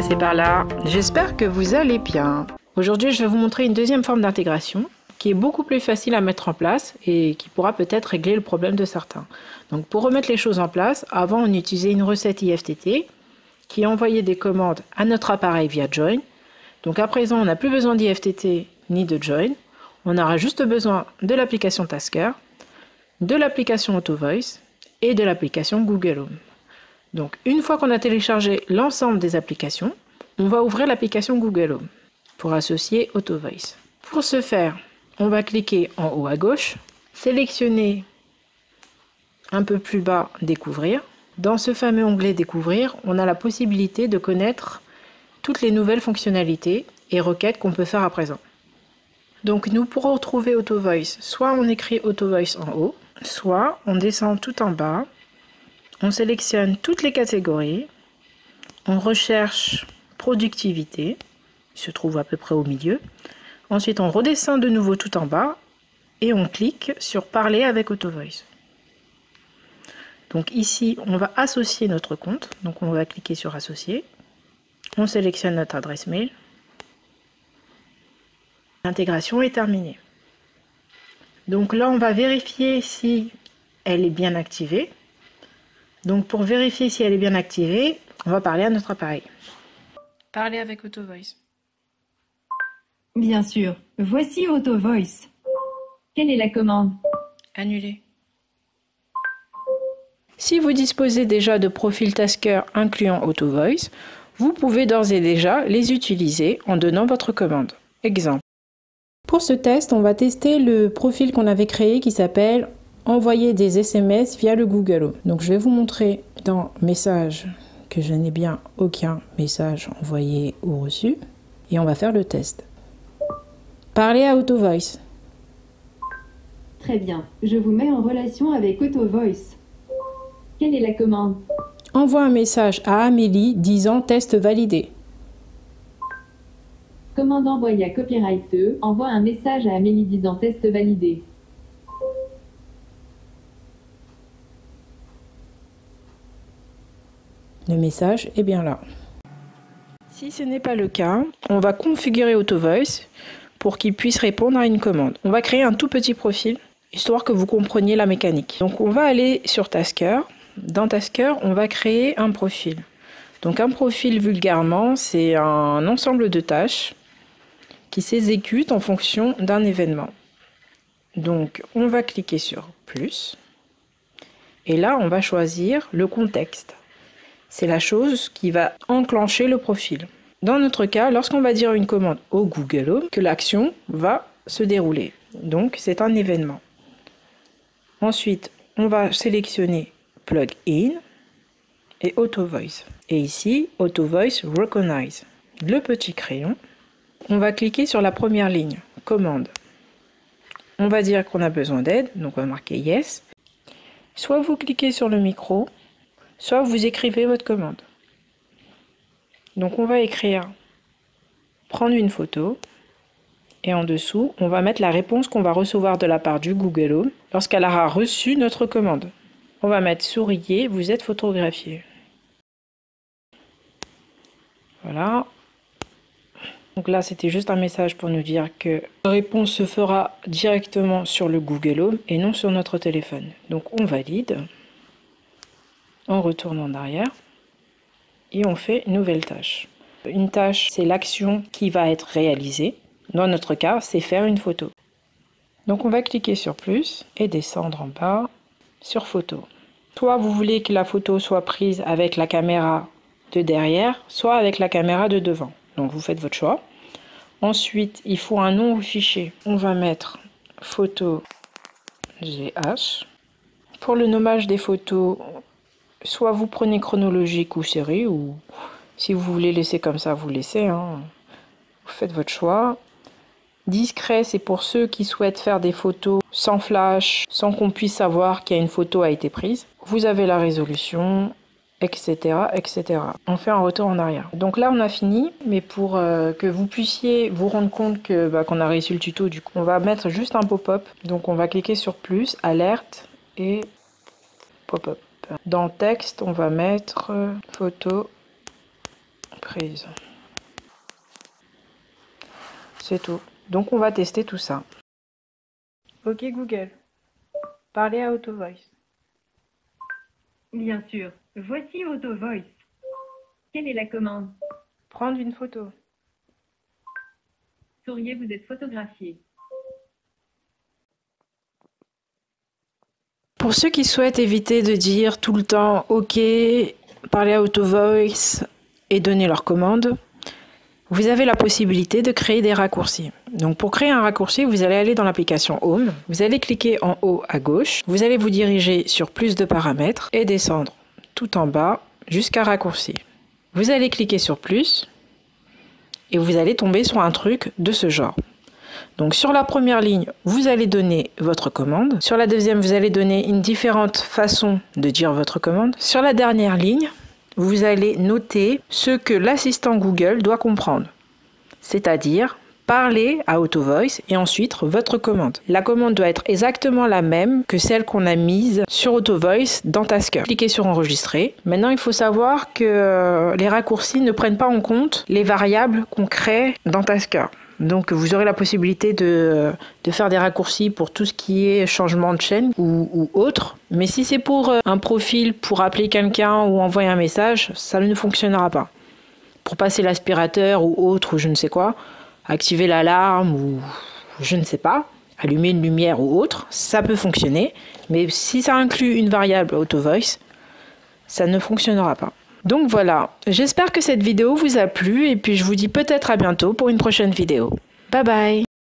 passé par là. J'espère que vous allez bien. Aujourd'hui, je vais vous montrer une deuxième forme d'intégration qui est beaucoup plus facile à mettre en place et qui pourra peut-être régler le problème de certains. Donc pour remettre les choses en place, avant on utilisait une recette IFTTT qui envoyait des commandes à notre appareil via Join. Donc à présent, on n'a plus besoin d'IFTTT ni de Join. On aura juste besoin de l'application Tasker, de l'application AutoVoice et de l'application Google Home. Donc une fois qu'on a téléchargé l'ensemble des applications, on va ouvrir l'application Google Home pour associer AutoVoice. Pour ce faire, on va cliquer en haut à gauche, sélectionner un peu plus bas Découvrir. Dans ce fameux onglet Découvrir, on a la possibilité de connaître toutes les nouvelles fonctionnalités et requêtes qu'on peut faire à présent. Donc nous, pour retrouver AutoVoice, soit on écrit AutoVoice en haut, soit on descend tout en bas, on sélectionne toutes les catégories, on recherche productivité, il se trouve à peu près au milieu. Ensuite, on redescend de nouveau tout en bas et on clique sur Parler avec AutoVoice. Donc ici, on va associer notre compte. Donc on va cliquer sur Associer. On sélectionne notre adresse mail. L'intégration est terminée. Donc là, on va vérifier si elle est bien activée. Donc pour vérifier si elle est bien activée, on va parler à notre appareil. Parler avec AutoVoice. Bien sûr. Voici AutoVoice. Quelle est la commande? Annuler. Si vous disposez déjà de profils Tasker incluant AutoVoice, vous pouvez d'ores et déjà les utiliser en donnant votre commande. Exemple. Pour ce test, on va tester le profil qu'on avait créé qui s'appelle Envoyer des SMS via le Google Home. Donc je vais vous montrer dans Messages que je n'ai bien aucun message envoyé ou reçu. Et on va faire le test. Parler à AutoVoice. Très bien. Je vous mets en relation avec AutoVoice. Quelle est la commande? Envoie un message à Amélie disant test validé. Commande envoyée à Copywriter. Envoie un message à Amélie disant test validé. Le message est bien là. Si ce n'est pas le cas, on va configurer AutoVoice pour qu'il puisse répondre à une commande. On va créer un tout petit profil, histoire que vous compreniez la mécanique. Donc on va aller sur Tasker. Dans Tasker, on va créer un profil. Donc un profil, vulgairement, c'est un ensemble de tâches qui s'exécutent en fonction d'un événement. Donc on va cliquer sur plus. Et là, on va choisir le contexte. C'est la chose qui va enclencher le profil. Dans notre cas, lorsqu'on va dire une commande au Google Home, que l'action va se dérouler. Donc, c'est un événement. Ensuite, on va sélectionner Plugin et AutoVoice. Et ici, AutoVoice Recognize. Le petit crayon. On va cliquer sur la première ligne, commande. On va dire qu'on a besoin d'aide, donc on va marquer Yes. Soit vous cliquez sur le micro, soit vous écrivez votre commande. Donc on va écrire prendre une photo et en dessous on va mettre la réponse qu'on va recevoir de la part du Google Home lorsqu'elle aura reçu notre commande. On va mettre souriez, vous êtes photographié. Voilà. Donc là c'était juste un message pour nous dire que la réponse se fera directement sur le Google Home et non sur notre téléphone. Donc on valide. On retourne en arrière et on fait nouvelle tâche. Une tâche, c'est l'action qui va être réalisée. Dans notre cas, c'est faire une photo. Donc on va cliquer sur plus et descendre en bas sur photo. Soit vous voulez que la photo soit prise avec la caméra de derrière, soit avec la caméra de devant. Donc vous faites votre choix. Ensuite, il faut un nom au fichier. On va mettre photo GH. Pour le nommage des photos, soit vous prenez chronologique ou série, ou si vous voulez laisser comme ça, vous laissez. Vous faites votre choix. Discret, c'est pour ceux qui souhaitent faire des photos sans flash, sans qu'on puisse savoir qu'une photo a été prise. Vous avez la résolution, etc., etc. On fait un retour en arrière. Donc là, on a fini, mais pour que vous puissiez vous rendre compte que qu'on a réussi le tuto, du coup, on va mettre juste un pop-up. Donc on va cliquer sur plus, alerte et pop-up. Dans texte, on va mettre photo entreprise. C'est tout. Donc on va tester tout ça. Ok Google, parlez à AutoVoice. Bien sûr. Voici AutoVoice. Quelle est la commande? Prendre une photo. Souriez, vous êtes photographié. Pour ceux qui souhaitent éviter de dire tout le temps OK, parler à AutoVoice et donner leur commande, vous avez la possibilité de créer des raccourcis. Donc pour créer un raccourci, vous allez aller dans l'application Home, vous allez cliquer en haut à gauche, vous allez vous diriger sur plus de paramètres et descendre tout en bas jusqu'à raccourci. Vous allez cliquer sur plus et vous allez tomber sur un truc de ce genre. Donc sur la première ligne, vous allez donner votre commande. Sur la deuxième, vous allez donner une différente façon de dire votre commande. Sur la dernière ligne, vous allez noter ce que l'assistant Google doit comprendre. C'est-à-dire parler à AutoVoice et ensuite votre commande. La commande doit être exactement la même que celle qu'on a mise sur AutoVoice dans Tasker. Cliquez sur enregistrer. Maintenant, il faut savoir que les raccourcis ne prennent pas en compte les variables qu'on crée dans Tasker. Donc vous aurez la possibilité de faire des raccourcis pour tout ce qui est changement de chaîne ou autre. Mais si c'est pour un profil, pour appeler quelqu'un ou envoyer un message, ça ne fonctionnera pas. Pour passer l'aspirateur ou autre ou je ne sais quoi, activer l'alarme ou je ne sais pas, allumer une lumière ou autre, ça peut fonctionner. Mais si ça inclut une variable AutoVoice, ça ne fonctionnera pas. Donc voilà, j'espère que cette vidéo vous a plu et puis je vous dis peut-être à bientôt pour une prochaine vidéo. Bye bye!